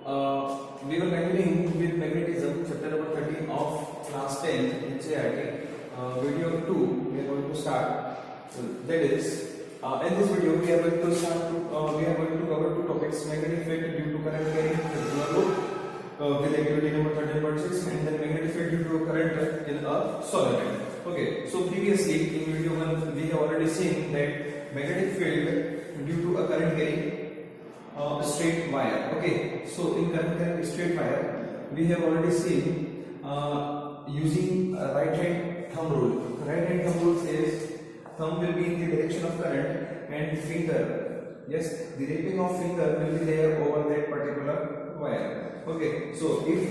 we were continuing with magnetism, chapter number 13 of class 10 NCERT. Video 2 we are going to start. That is, in this video we are going to cover two topics: magnetic field due to current carrying circular loop with activity number 13.6, and then magnetic field due to current in a solenoid. Okay, so previously in video 1 we have already seen that magnetic field due to a current carrying straight wire. Okay, so in current carrying straight wire we have already seen using right hand thumb rule. Right hand thumb rule says thumb will be in the direction of current and finger, yes, the wrapping of finger will be there over that particular wire. Okay, so if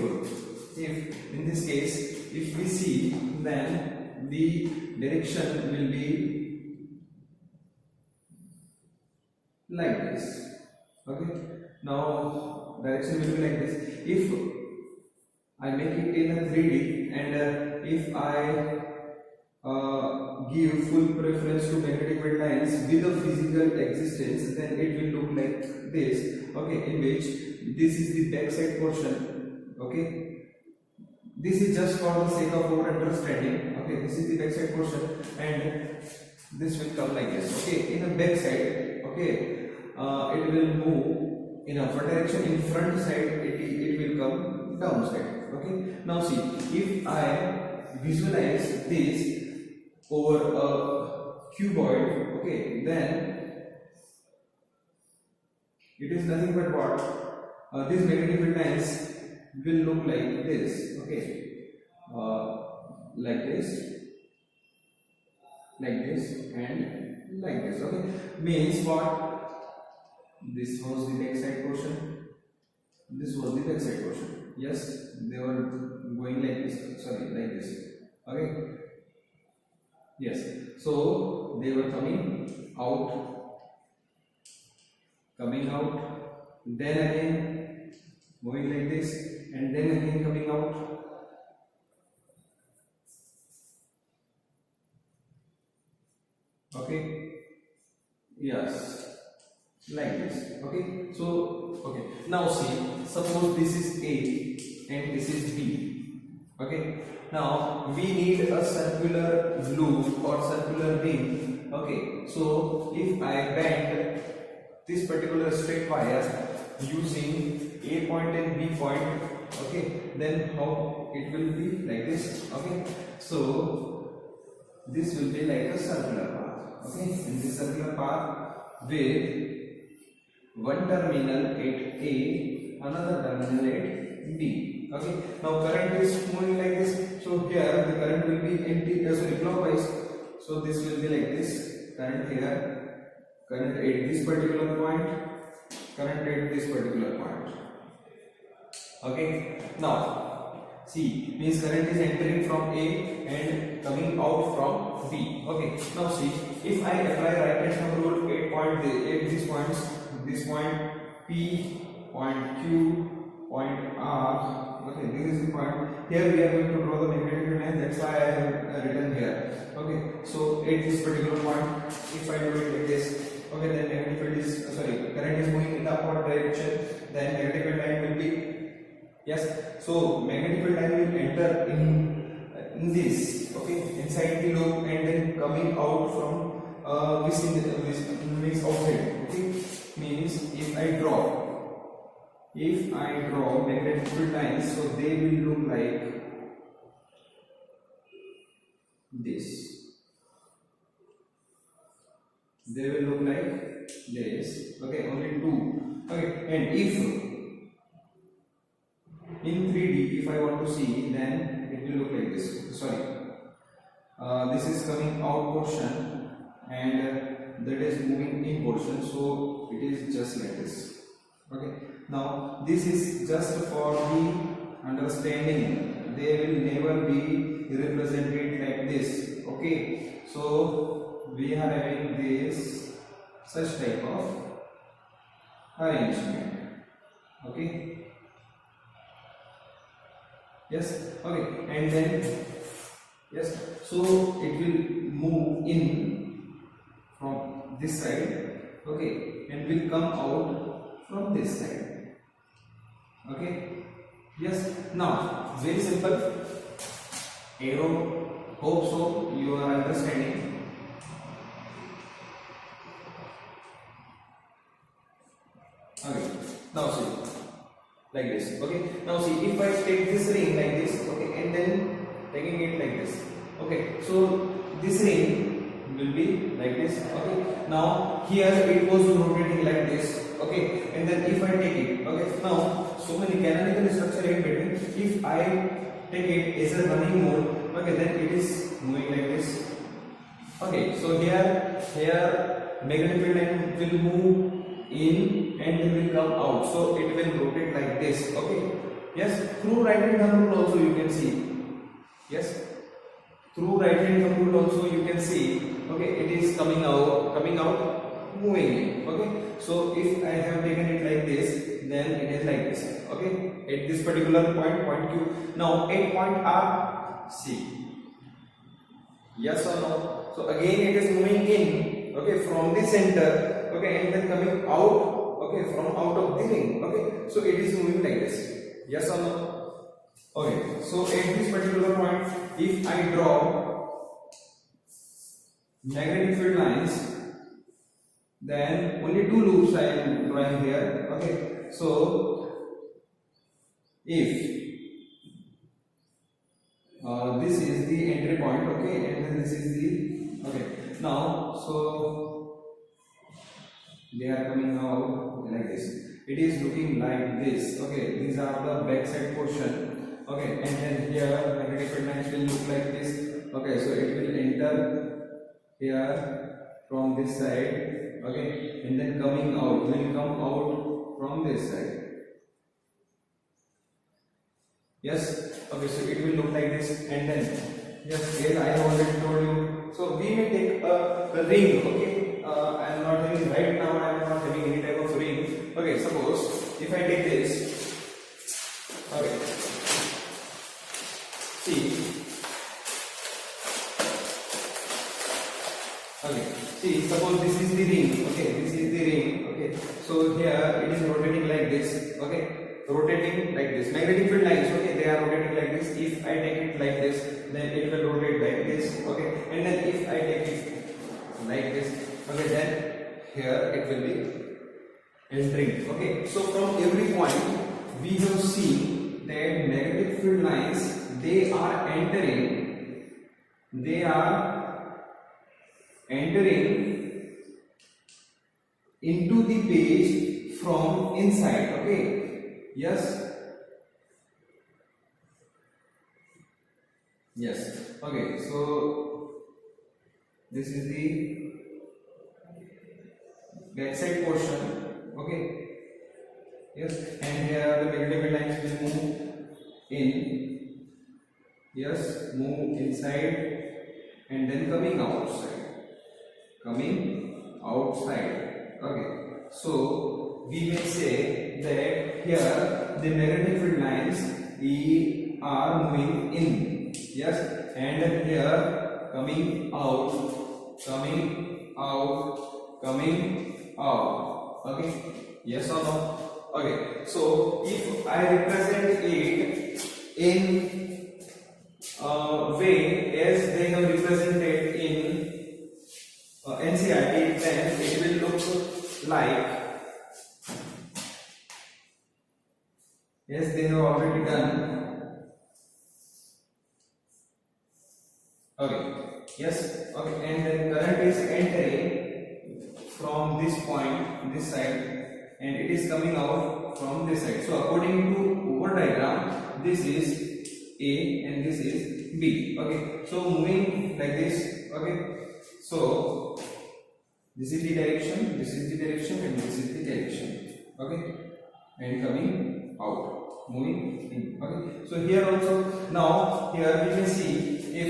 in this case if we see, then the direction will be like this. Okay, now direction will be like this. If I make it in a 3D and if I give full preference to magnetic field lines with a physical existence, then it will look like this. Okay, in which this is the back side portion. Okay, this is just for the sake of our understanding. Okay, this is the back side portion and this will come like this. Okay, in the back side, okay, it will move in upward direction. In front side it will come down side. Okay, now see, if I visualize this over a cuboid, okay, then it is nothing but what these magnetic field lines will look like this. Okay, like this, and like this. Okay, means what? This was the back side portion, this was the back side portion. Yes, they were going like this, sorry, like this. Okay, yes, so they were coming out, then again moving like this, and then again coming out. Okay, yes, like this. Okay, so okay, now see, suppose this is A and this is B. Okay, now we need a circular loop or circular ring. Okay, so if I bend this particular straight wire using A point and B point, okay, then how it will be like this. Okay, so this will be like a circular path. Okay, in this circular path with one terminal at A, another terminal at B. Okay, now current is moving like this, so here the current will be clockwise, so this will be like this. Current here, current at this particular point, current at this particular point. Okay, now see, means current is entering from A and coming out from B. Okay, now see, if I apply right hand thumb rule at these points, this point P, point Q, point R. Okay, this is the point. Here we are going to draw the magnetic field line. That's why I have written here. Okay, so at this particular point, if I do it like this, okay, then magnetic field is current is moving in the upward direction. Then magnetic field line will be, yes. So magnetic field line will enter in this. Okay, inside the loop and then coming out from this means outside. Okay, means if I draw magnetic field lines, so they will look like this. They will look like this. Okay, only two. Okay, and if in 3D, if I want to see, then it will look like this. Sorry, this is coming out portion and that is moving in portion, so it is just like this. Okay, now this is just for the understanding. They will never be represented like this. Okay, so we are having this such type of arrangement. Okay, yes, okay, and then yes, so it will move in from this side, okay, and will come out from this side. Okay, yes. Now very simple arrow. Hope so you are understanding. Okay, now see like this. Okay, now see if I take this ring like this, okay, and then taking it like this. Okay, so this ring will be like this. Okay, now here it was rotating like this. Okay, and then if I take it, okay, now so many canonical structure in between. If I take it as a running mode, okay, then it is moving like this. Okay, so here magnetic field line will move in and it will come out, so it will rotate like this. Okay, yes, through right hand thumb rule also you can see. Yes, through right hand thumb rule also you can see. Okay, it is coming out, moving in. Okay, so if I have taken it like this, then it is like this. Okay, at this particular point Q. Now at point R, see, yes or no? So again it is moving in, okay, from the center, okay, and then coming out, okay, from out of the ring. Okay, so it is moving like this. Yes or no? Okay, so at this particular point, if I draw magnetic field lines, then only two loops I am drawing here. Okay, so if this is the entry point, okay, and then this is the, okay, now so they are coming out like this. It is looking like this. Okay, these are the back side portion. Okay, and then here magnetic field lines will look like this. Okay, so it will enter here from this side. Okay, and then coming out, will come out from this side. Yes, okay, so it will look like this, and then yes, as I have already told you, so we may take a ring. Okay, I am not having right now, I am not having any type of ring. Okay, suppose if I take this, okay, see, okay, see, suppose this is the ring. Okay, this is the ring. Okay, so here it is rotating like this. Okay, rotating like this. Magnetic field lines, okay, they are rotating like this. If I take it like this, then it will rotate like this. Okay, and then if I take it like this, okay, then here it will be entering. Okay, so from every point we have seen that magnetic field lines, they are entering into the page from inside. Okay, yes, yes, okay, so this is the backside portion. Okay, yes, and here the magnetic field lines will move in. Yes, move inside and then coming outside. Okay, so we may say that here the magnetic field lines are moving in. Yes, and here coming out. Okay, yes or no? Okay, so if I represent it in way as they have represented in NCERT, then it will look like as they have already done. Okay, yes, okay, and then current is entering from this point, this side, and it is coming out from this side. So according to over diagram, this is A and this is B. Okay, so moving like this. Okay, so this is the direction, and this is the direction. Okay, and coming out, moving in. Okay, so here also, now here we can see if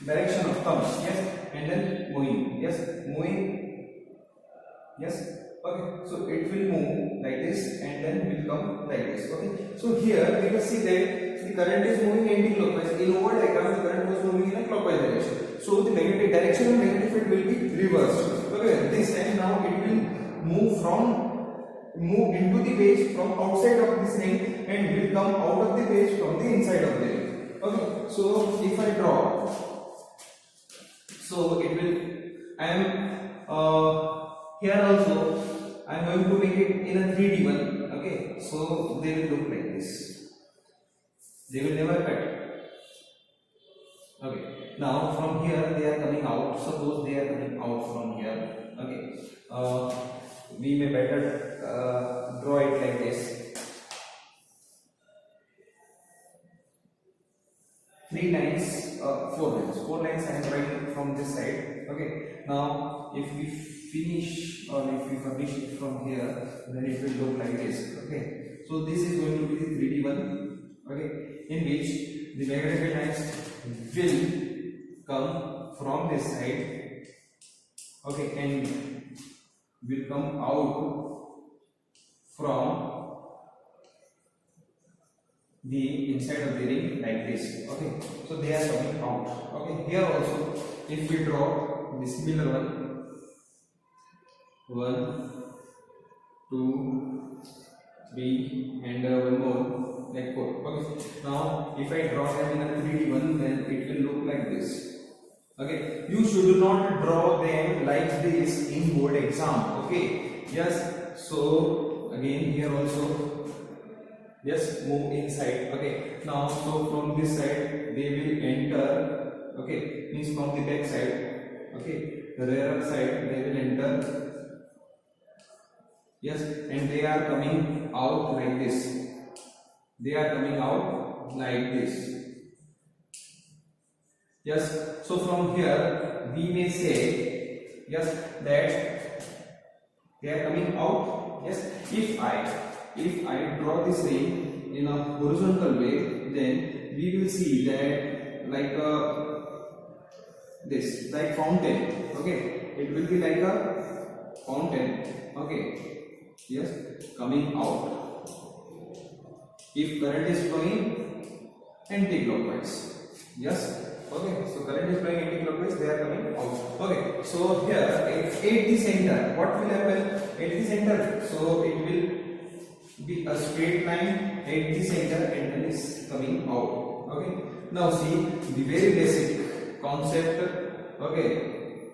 direction of thumb, yes, and then moving, yes, moving, yes. Okay, so it will move like this and then will come like this. Okay, so here we can see that the current is moving anti-clockwise. In over diagram, the current was moving in a clockwise direction. So the magnetic direction of magnetic field will be reversed. Okay, this time now it will move from move into the page from outside of this ring and will come out of the page from the inside of the ring. Okay, so if I draw, so it will, I am here also I am going to make it in a 3D one. Okay, so they will look like this. They will never cut. Okay, now from here they are coming out. Suppose they are coming out from here. Okay, we may better draw it like this. 3 lines, 4 lines. 4 lines I am writing from this side. Okay, now if we finish or if we furnish it from here, then it will look like this. Okay, so this is going to be the 3D one. Okay, in which the magnetic lines will come from this side. Okay, and will come out from the inside of the ring like this. Okay, so they are coming out. Okay, here also if we draw the similar one, 2, 3 and one more like 4. Okay, now if I draw them in a 3D one, then it will look like this. Okay, you should not draw them like this in board exam. Okay, yes, so again here also, yes, move inside. Okay, now so from this side they will enter. Okay, means from the back side. Okay, the rear side they will enter. Yes, and they are coming out like this. They are coming out like this. Yes, so from here we may say, yes, that they are coming out. Yes, if I draw this ring in a horizontal way, then we will see that like this, like fountain. Okay, it will be like a fountain. Okay, yes, coming out. If current is flowing anti-clockwise. Yes. Okay, so current is flowing anti-clockwise, they are coming out. Okay, so here at the center, what will happen at the center? So it will be a straight line at the center and then is coming out. Okay, now see the very basic concept. Okay,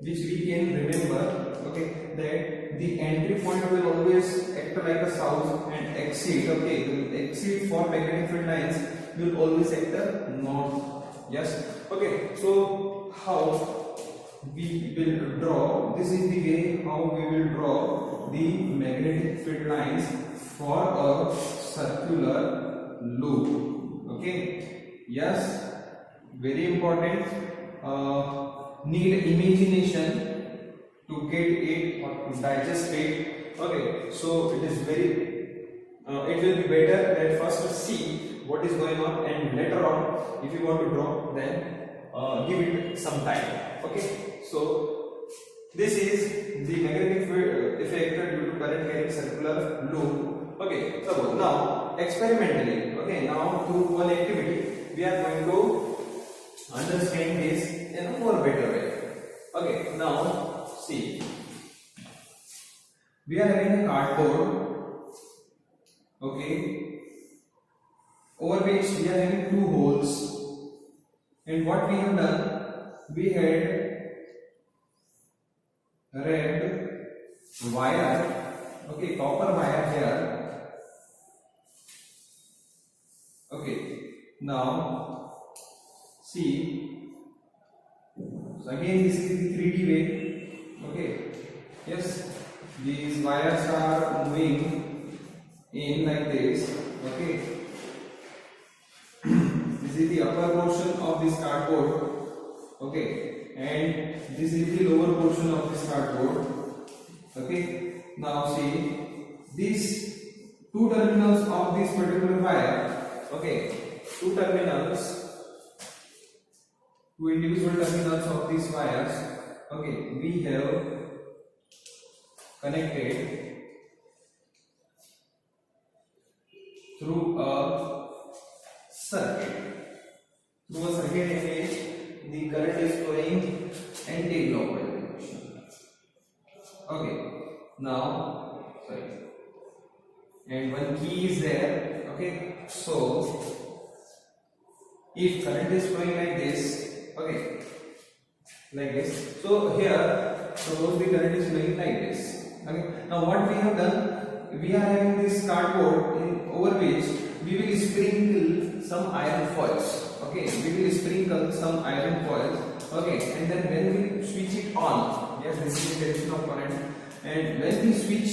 which we can remember. Okay, that the entry point will always act like a south and exit. Okay, the exit for magnetic field lines will always act a north. Yes. Okay, so how we will draw, this is the way how we will draw the magnetic field lines for a circular loop. Okay, yes, very important. Need imagination to get it or to digest it. Okay, so it is very it will be better that first see what is going on, and later on if you want to draw, then give it some time. Okay, so this is the magnetic field effect due to current carrying circular loop. Okay, so now experimentally, okay, now through one activity we are going to understand this in a more better way. Okay, now see, we are having a cardboard. Okay, over which we are having two holes, and what we have done, we had red wire, okay, copper wire here. Okay, now see, so again this is the 3D way. Okay, yes, these wires are moving in like this. Okay, this is the upper portion of this cardboard. Okay, and this is the lower portion of this cardboard. Okay, now see these two terminals of this particular wire. Okay, two individual terminals of these wires. Okay, we have connected through a circuit. Through a circuit in which the current is flowing anti-clockwise direction. Okay, now sorry. and one key is there. Okay, so if current is flowing like this, okay, like this, so here suppose the current is flowing like this. Okay, now what we have done, we are having this cardboard in over which we will sprinkle some iron foils. Okay, we will sprinkle some iron foils. Okay, and then when we switch it on, yes, this is the direction of current, and when we switch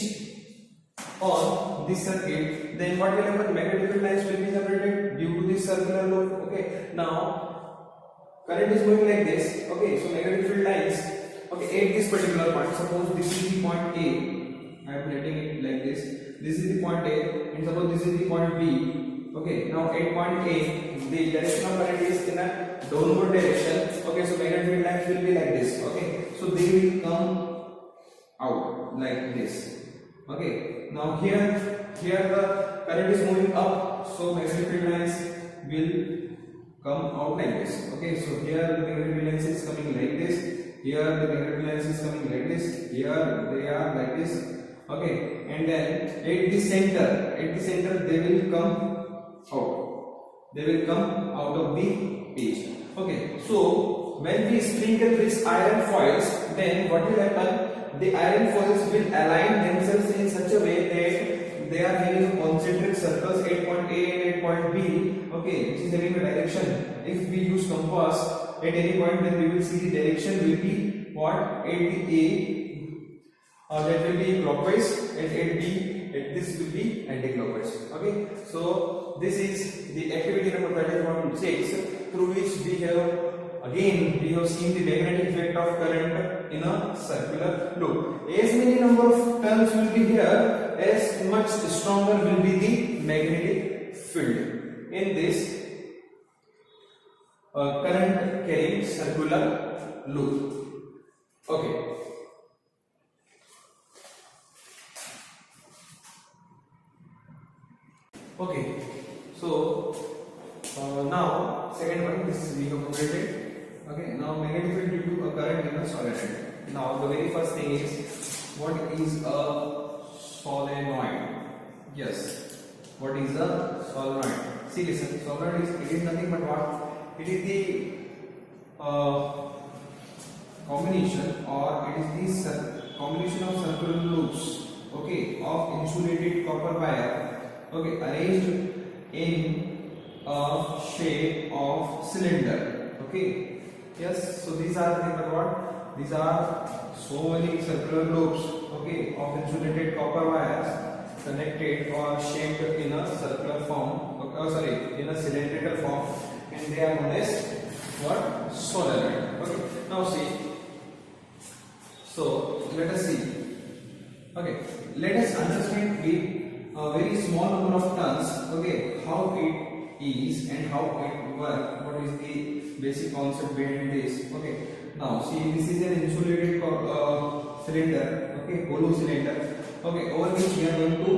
on this circuit, then what will happen? Magnetic field lines will be separated due to this circular loop. Okay, now current is going like this. Okay, so magnetic field lines, okay, at this particular point, suppose this is the point A, I am writing it like this. This is the point A, and suppose this is the point B. Okay, now at point A, the direction of current is in a downward direction. Okay, so magnetic field lines will be like this. Okay, so they will come out like this. Okay, now here the current is moving up, so magnetic field lines will come out like this. Okay, so here the magnetic field lines is coming like this. Here the magnetic field lines is coming like this. Here they are like this. Okay, and then at the center they will come out. They will come out of the page. Okay, so when we sprinkle these iron foils, then what will happen? The iron foils will align themselves in such a way that they are having concentric circles at point A and at point B. Okay, which is having a direction. If we use compass at any point, then we will see the direction will be what? At the A, that will be clockwise, and at B, this will be anti-clockwise. Okay, so this is the activity number 31.6, through which we have seen the magnetic effect of current in a circular loop. As many number of turns will be here, as much stronger will be the magnetic field in this current carrying circular loop. Okay. Okay, so now second one, this is we have completed. Okay, now magnetic field due to a current in a solenoid. Now the very first thing is, what is a solenoid? Yes, what is a solenoid? See, listen, solenoid is nothing but what? It is the combination, or it is the combination of circular loops, okay, of insulated copper wire, okay, arranged in a shape of cylinder. Okay, yes, so these are the what? These are so many circular loops, okay, of insulated copper wires connected or shaped in a circular form, okay, in a cylindrical form, and they are known as what? Solenoid. Okay, now see, so let us see. Okay, let us understand with a very small number of turns, okay, how it is and how it works. What is the basic concept behind this? Okay, now see, this is an insulated cylinder, okay, hollow cylinder, okay, over which we are going to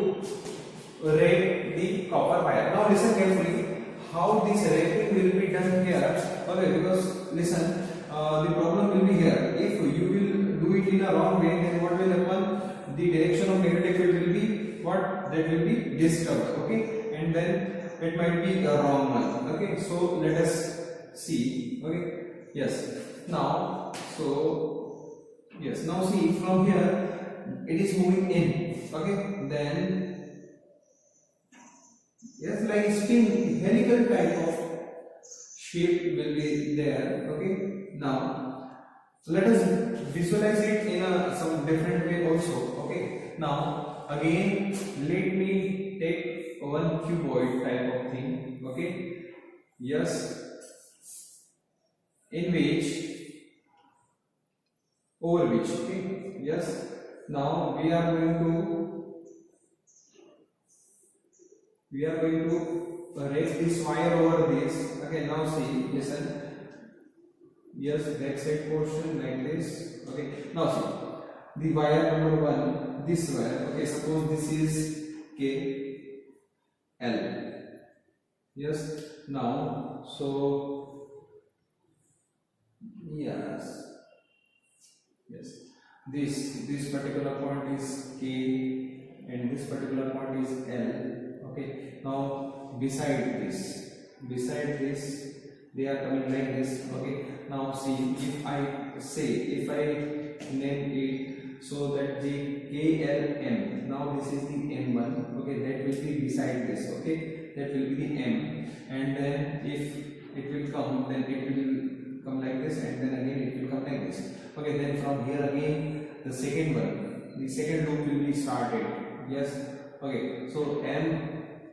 wrap the copper wire. Now listen carefully how this wrapping will be done here. Okay, because listen, the problem will be here. If you will do it in a wrong way, then what will happen? The direction of magnetic field will be what? That will be disturbed. Okay, and then it might be a wrong one. Okay, so let us see. Okay, yes. Now, so yes. Now see, from here it is moving in. Okay, then yes, like spin helical type of shape will be there. Okay, now let us visualize it in some different way also. Okay, now again let me take one cuboid type of thing. Okay, yes, in which, over which, okay, yes, now we are going to raise this wire over this. Okay, now see, listen. Yes, backside portion like this. Okay, now see, the wire number 1, this wire. Okay, suppose this is K L. Yes, now so yes, this particular point is K and this particular point is L. Okay, now beside this they are coming like this. Okay, now see, if I name it so that the KLM, now this is the M1. Okay, that will be beside this. Okay, that will be the M, and then if it will come, then it will come like this, and then again it will come like this. Okay, then from here again the second loop will be started. Yes. Okay, so M,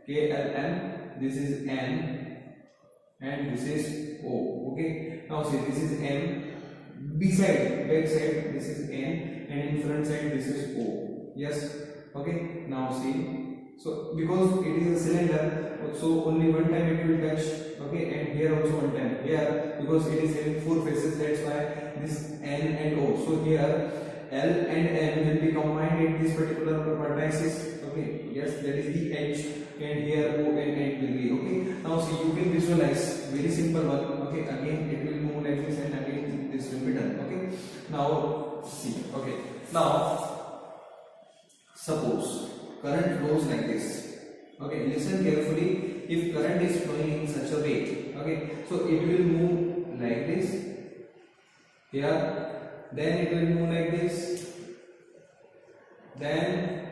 KLM, this is N, and this is O. Okay, now see, this is M, back side this is N, and in front side this is O. Yes. Okay, now see, so because it is a cylinder, so only one time it will touch. Okay, and here also one time. Here, because it is having 4 faces, that's why this N and O. So here L and M will be combined in this particular vertices. Okay, yes, that is the H, and here O and N will be. Okay, now see, you can visualize, very simple one. Okay, again it will move like this, and again this will be done. Okay, now see. Okay, now suppose current flows like this. Okay, listen carefully. If current is flowing in such a way, okay, so it will move like this here, then it will move like this, then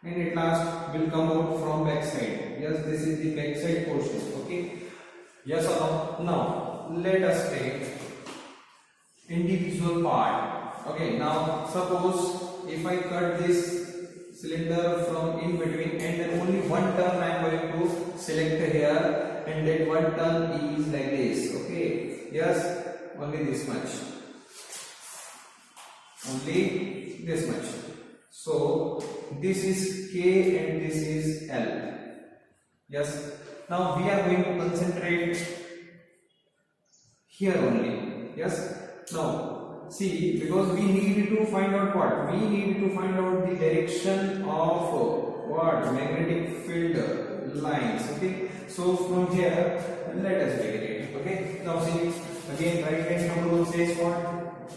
and at last will come out from back side. Yes, this is the back side portion. Okay, yes or no? Now let us take individual part. Okay, now suppose if I cut this cylinder from in between, and then only one turn I am going to select here, and that one turn is like this. Okay, yes, only this much, only this much. So this is K and this is L. Yes, now we are going to concentrate here only. Yes, now see, because we need to find out what? We need to find out the direction of what? Magnetic field lines. Okay, so from here, let us begin it. Okay, now see, again right hand control says what?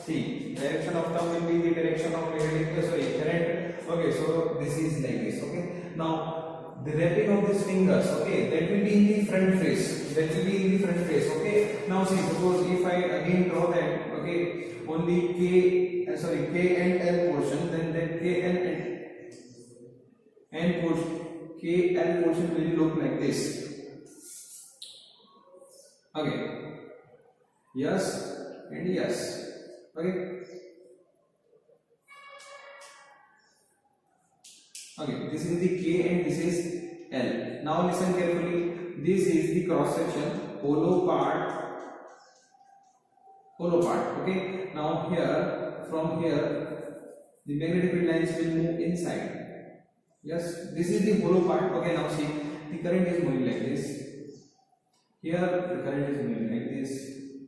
See, direction of thumb will be the direction of magnetic current. Okay, so this is like this. Okay, now the wrapping of these fingers, okay, that will be in the front face. Okay, now see, suppose if I again draw that, okay, only K and L portion, then that K L portion will look like this. Okay, yes and yes. Okay, this is the K and this is L. Now listen carefully. This is the cross section, hollow part. Okay, now here, from here, the magnetic field lines will move inside. Yes, this is the hollow part. Okay, now see, the current is moving like this. Here the current is moving like this.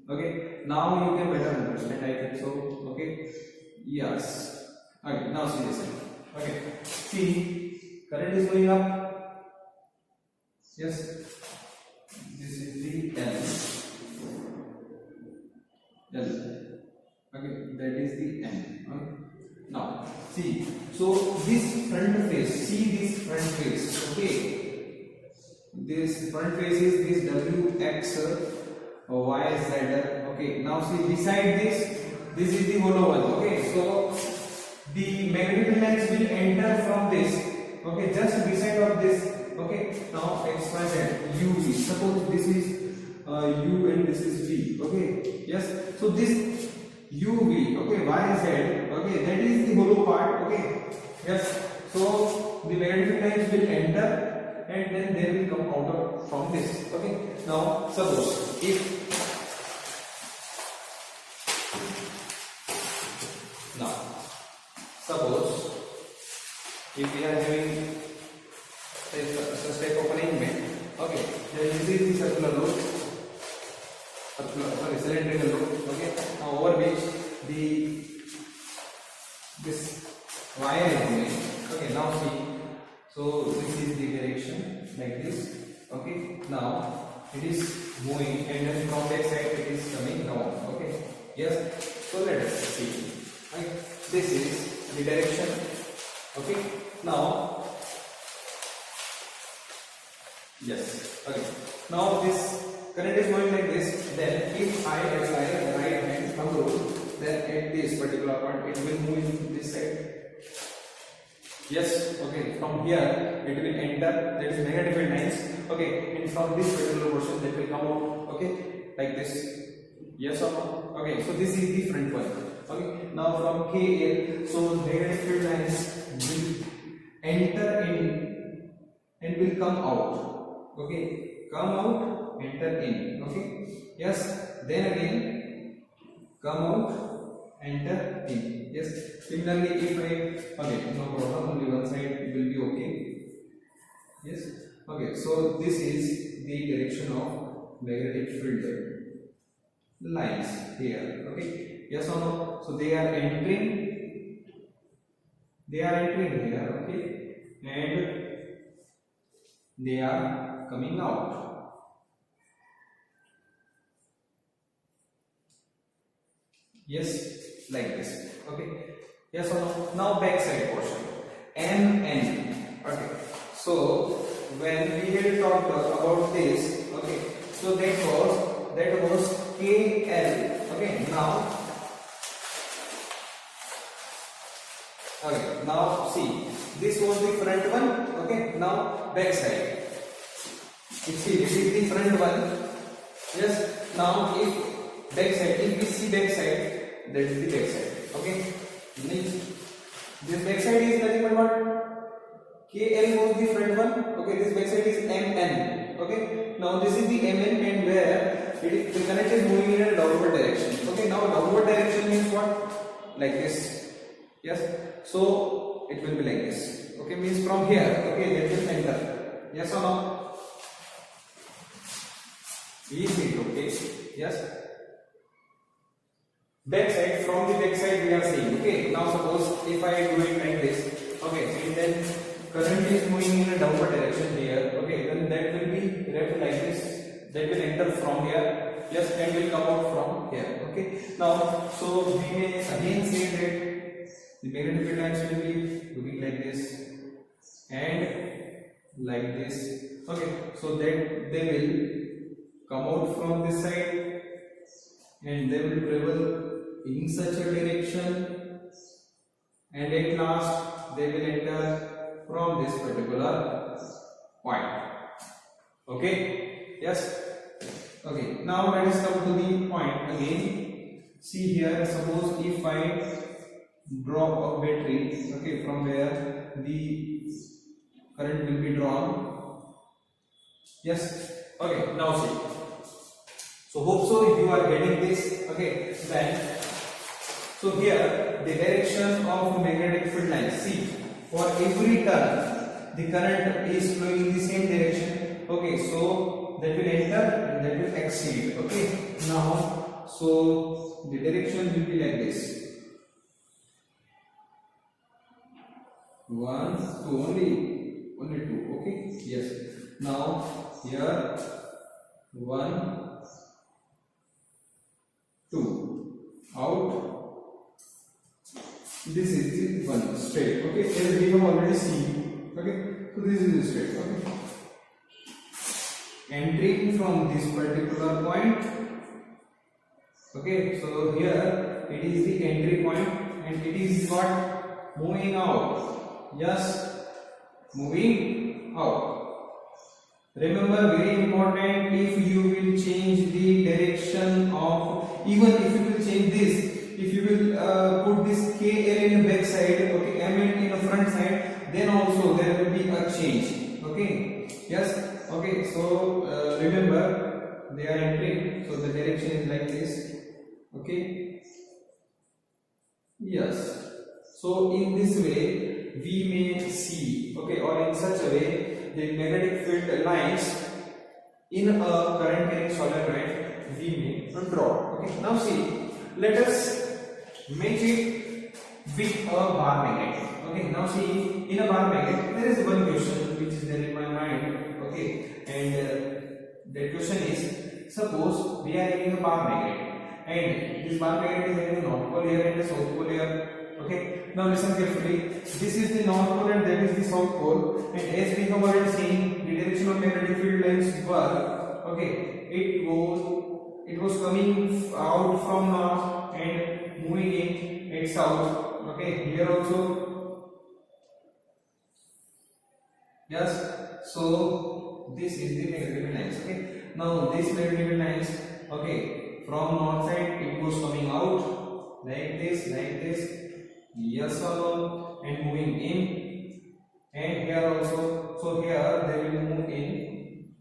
Okay, now you can better understand, I think so. Okay, yes. Okay, now see this. Okay, see, current is going up. Yes, this is the L. Okay, that is the N. Okay, now see, so this front face, see this front face. Okay, this front face is this W, X, Y, Z. Okay, now see, beside this is the hollow one. Okay, so the magnetic lines will enter from this. Okay, just beside of this. Okay, now X, Y, Z, U, V. Suppose this is U and this is V. Okay, yes, so this U, V, okay, Y, Z, okay, that is the hollow part. Okay, yes, so the magnetic lines will enter and then they will come out from this. Okay, now suppose if we are having such type of arrangement, okay, then this is the circular loop, cylindrical loop. Okay, now over which this wire is going. Okay, now see, so this is the direction like this. Okay, now it is moving, and then from that side it is coming down. Okay, yes, so let us see. Right, this is the direction. Okay, now yes, okay, now this current is going like this. Then if I apply the right hand thumb rule, then at this particular point it will move in this side. Yes, okay, from here it will enter, that is negative field lines. Okay, and from this particular portion that will come out, okay, like this. Yes or no? Okay, so this is the front one. Okay, now from KL, so negative field lines will enter in and will come out. Okay, come out, enter in. Okay, yes, then again come out, enter in. Yes, similarly if I, okay, no problem, only one side will be okay. Yes, okay, so this is the direction of magnetic field lines here. Okay, yes or no? So they are entering here. Okay, and they are coming out. Yes, like this. Okay, yes or no? Now back side portion, MN. Okay, so when we had talked about this, okay, so that was KL. Okay, now see, this was the front one. Okay, now back side. You see, this is the front one. Yes, now if back side, if we see back side, that is the back side. Okay, this back side is nothing but what? KL was the front one. Okay, this back side is MN. Okay, now this is the MN, and where the current is moving in a downward direction. Okay, now downward direction means what? Like this. Yes, so it will be like this. Okay, means from here. Okay, that will enter. Yes or no? Is it okay? Yes. Back side, from the back side we are seeing. Okay, now suppose if I do it like this. Okay, and then current is moving in a downward direction here. Okay, then that will be left like this. That will enter from here. Yes, and will come out from here. Okay, now so we may again say that the magnetic field lines will be looking like this and like this. Okay, so that they will come out from this side and they will travel in such a direction, and at last they will enter from this particular point. Okay, yes, okay, now let us come to the point again. See here, suppose if I draw a battery, okay, from where the current will be drawn. Yes, okay, now see. So hope so you are getting this. Okay, then so here the direction of magnetic field line. See, for every turn the current is flowing in the same direction. Okay, so that will enter and that will exceed. Okay, now so the direction will be like this. 1, 2, only 2. Okay, yes. Now here 1, 2 out. This is the one straight. Okay, as we have already seen. Okay, so this is the straight. Okay, entering from this particular point. Okay, so here it is the entry point, and it is what? Moving out. Yes, moving out. Remember, very important, if you will change the direction of, even if you will change this, if you will put this KL in the back side, okay, MN in the front side, then also there will be a change. Okay, yes, okay, so remember they are entering, so the direction is like this. Okay, yes, so in this way we may see, okay, or in such a way the magnetic field lines in a current carrying solenoid we may draw. Okay, now see, let us match it with a bar magnet. Okay, now see, in a bar magnet there is one question which is there in my mind. Okay, and that question is, suppose we are having a bar magnet and this bar magnet is having a north pole here and a south pole here. Okay, Now listen carefully. This is the north pole and that is the south pole. And as we have already seen, the direction of magnetic field lines were, okay, it was coming out from north and moving in at south. Okay, here also. Yes. So this is the magnetic lines. Okay. Now this magnetic lines, okay, from north side it was coming out like this, yes or and moving in, and here also. So here they will move in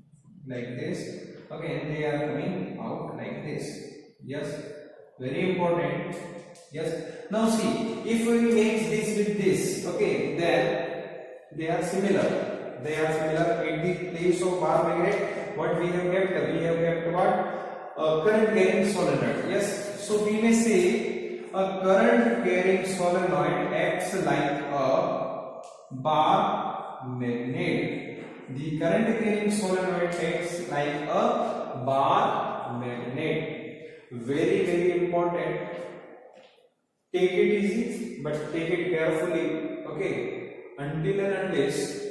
like this, okay, and they are coming out like this. Yes, very important. Yes. Now see, if we make this with this, okay, then they are similar. They are similar. At the place of bar magnet, what we have kept? We have kept what? Current carrying solenoid. Yes. So we may say a current carrying solenoid acts like a bar magnet. The current carrying solenoid acts like a bar magnet. Very, very important. Take it easy, but take it carefully. Okay. Until and unless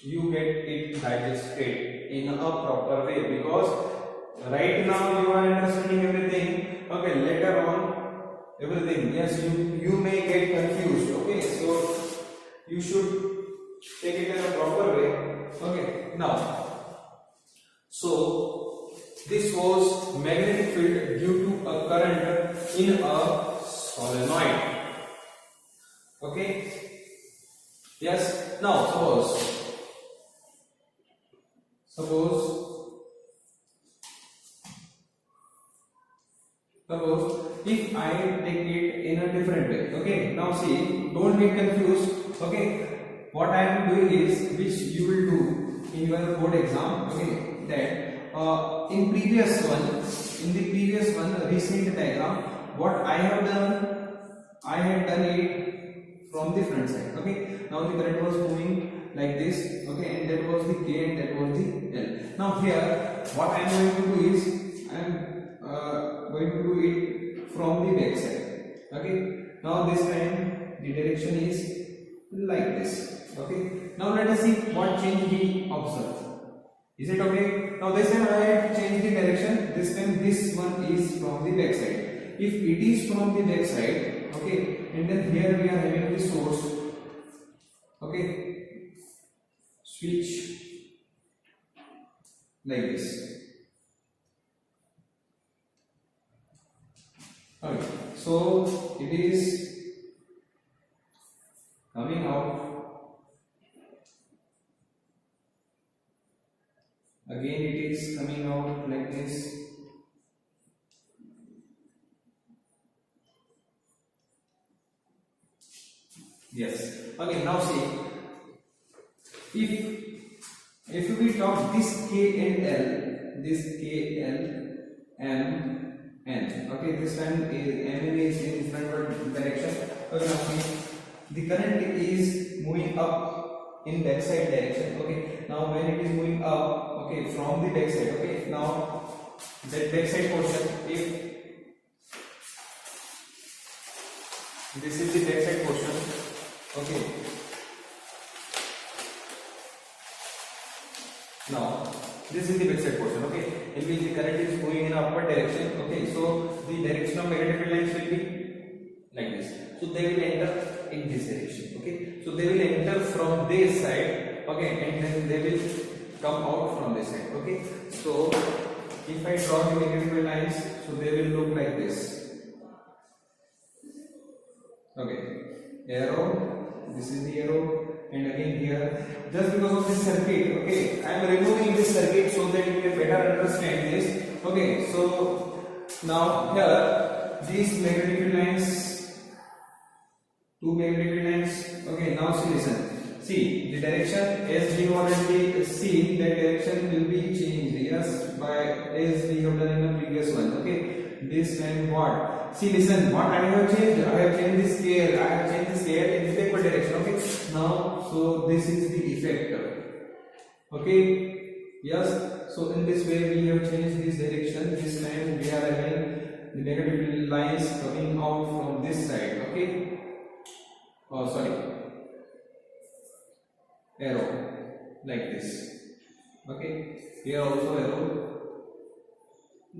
you get it digested in a proper way, because right now you are understanding everything, okay, later on everything, yes, you may get confused. Okay, so you should take it in a proper way. Okay, now, so this was magnetic field due to a current in a solenoid. Okay, yes. Now suppose if I take it in a different way. Okay, now see, don't get confused. Okay, what I am doing is, which you will do in your board exam. Okay, that in the previous one recent diagram, what I have done, I had done it from the front side. Okay, now the current was moving like this. Okay, and that was the K and that was the L. Now here, what I am going to do is, I am going to do it from the back side. Okay, now this time the direction is like this. Okay, now let us see what change we observe. Is it okay? Now this time I have changed the direction. This time this one is from the back side. If it is from the back side, okay, and then here we are having the source. Okay, switch like this. Okay, so it is coming out. Again it is coming out like this. Yes. Okay, now see, if we talk this K and L, this K, L, M, N. Okay, this time M is in frontward direction. Okay, now see, the current is moving up in backside direction. Okay, now when it is moving up, okay, from the backside. Okay, now that backside portion, if this is the backside portion, okay, now this is the backside portion, okay, in which the current is moving in upward direction. Okay, so the direction of magnetic field lines will be like this. So they will enter in this direction. Okay, so they will enter from this side. Okay, and then they will come out from this side. Okay, so if I draw the magnetic field lines, so they will look like this. Okay, arrow, this is the arrow, and again here, just because of this circuit. Okay, I am removing this circuit so that you can better understand this. Okay, so now here these magnetic field lines, two magnetic field lines. Okay, now see, listen, see the direction, as we already seen, the direction will be changed. Yes, by as we have done in the previous one. Okay, this and what? See, listen, what I have changed? I have changed the scale. I have changed the scale in the backward direction. Okay, now so this is the effect. Okay, yes. So in this way we have changed this direction. This time we are having the negative lines coming out from this side. Okay, oh sorry, arrow like this. Okay, here also arrow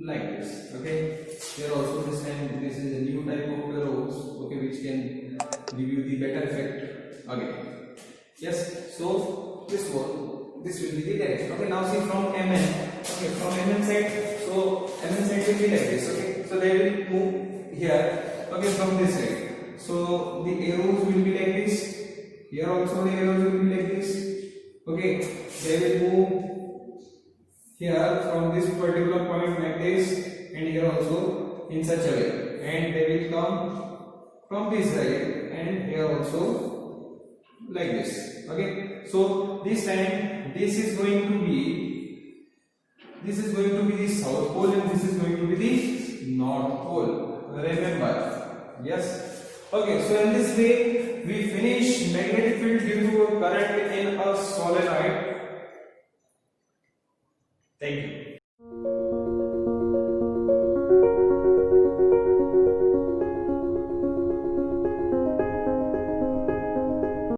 like this. Okay, here also this time this is a new type of arrows, okay, which can give you the better effect. Okay, yes, so this will be the direction. Okay, now see from MN. Okay, from MN side, so MN side will be like this. Okay, so they will move here. Okay, from this side, so the arrows will be like this. Here also the arrows will be like this. Okay, they will move here from this particular point like this, and here also in such a way, and they will come from this side and here also like this. Okay, so this time this is going to be the south pole and this is going to be the north pole. Remember, yes. Okay, so in this way we finish magnetic field due to a current in a solenoid. Thank you.